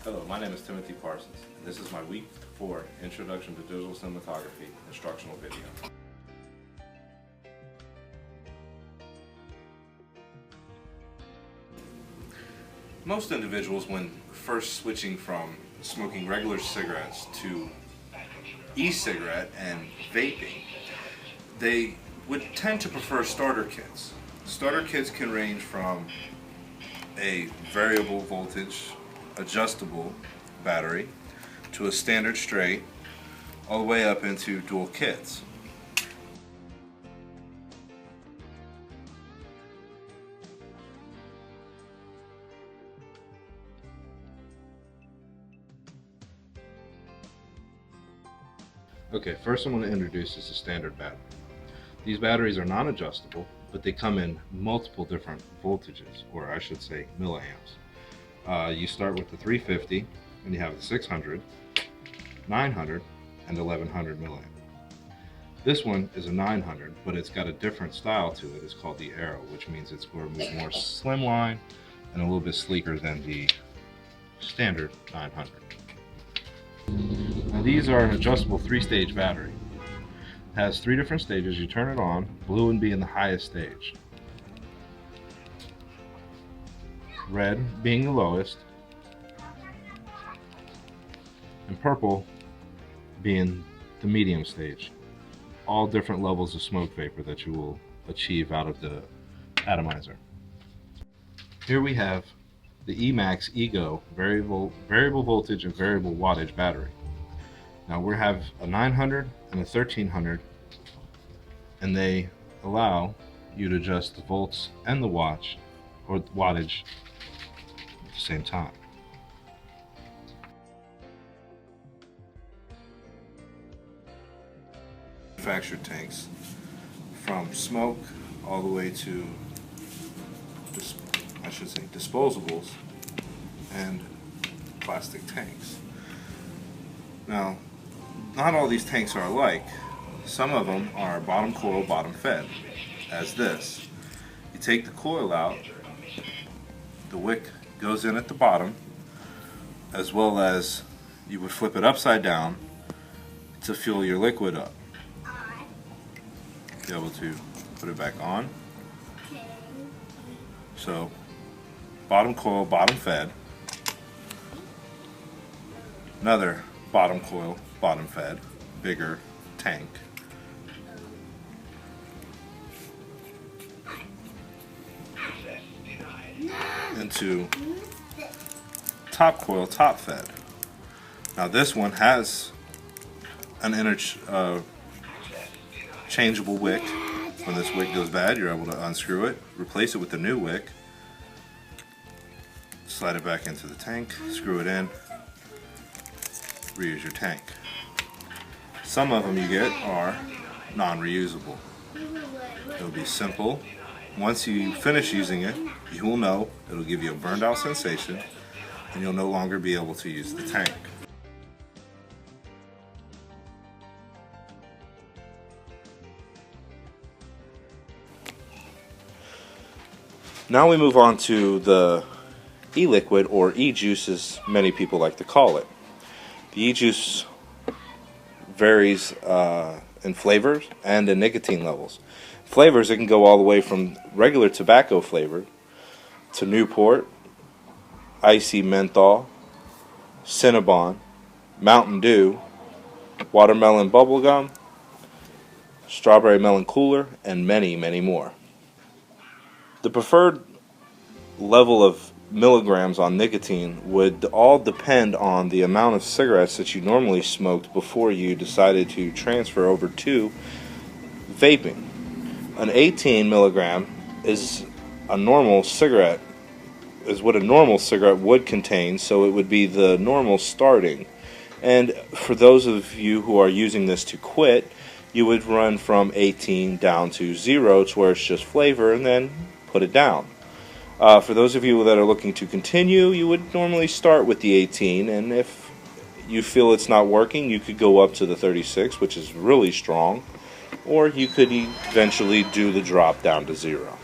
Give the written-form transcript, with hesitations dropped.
Hello, my name is Timothy Parsons. This is my week 4 Introduction to Digital Cinematography instructional video. Most individuals, when first switching from smoking regular cigarettes to e-cigarette and vaping, they would tend to prefer starter kits. Starter kits can range from a variable voltage adjustable battery to a standard straight, all the way up into dual kits. Okay, first I'm going to introduce is the standard battery. These batteries are non-adjustable, but they come in multiple different voltages, or I should say milliamps. You start with the 350, and you have the 600, 900, and 1100 milliamp. This one is a 900, but it's got a different style to it. It's called the Arrow, which means it's going to be more slimline and a little bit sleeker than the standard 900. Now these are an adjustable 3-stage battery. It has 3 different stages. You turn it on, blue and being the highest stage, red being the lowest, and purple being the medium stage. All different levels of smoke vapor that you will achieve out of the atomizer. Here we have the Emax Ego variable voltage and variable wattage battery. Now we have a 900 and a 1300, and they allow you to adjust the volts and the wattage at the same time. Manufactured tanks, from smoke all the way to, I should say, disposables and plastic tanks. Now, not all these tanks are alike. Some of them are bottom coil, bottom fed, as this. You take the coil out, the wick goes in at the bottom, as well as you would flip it upside down to fill your liquid up. Be able to put it back on. So, bottom coil, bottom fed. Another bottom coil, bottom fed, bigger tank. Into top coil, top fed. Now this one has an changeable wick. When this wick goes bad, you're able to unscrew it, replace it with the new wick, slide it back into the tank, screw it in, reuse your tank. Some of them you get are non-reusable. It'll be simple. Once you finish using it, you will know it'll give you a burned out sensation, and you'll no longer be able to use the tank. Now we move on to the e-liquid, or e-juice as many people like to call it. The e-juice varies in flavors and in nicotine levels. Flavors, it can go all the way from regular tobacco flavor to Newport, icy menthol, Cinnabon, Mountain Dew, watermelon bubblegum, strawberry melon cooler, and many, many more. The preferred level of milligrams on nicotine would all depend on the amount of cigarettes that you normally smoked before you decided to transfer over to vaping. An 18 milligram is a normal cigarette, is what a normal cigarette would contain, so it would be the normal starting. And for those of you who are using this to quit, you would run from 18 down to 0, to where it's just flavor, and then put it down. For those of you that are looking to continue, you would normally start with the 18, and if you feel it's not working, you could go up to the 36, which is really strong, or you could eventually do the drop down to 0.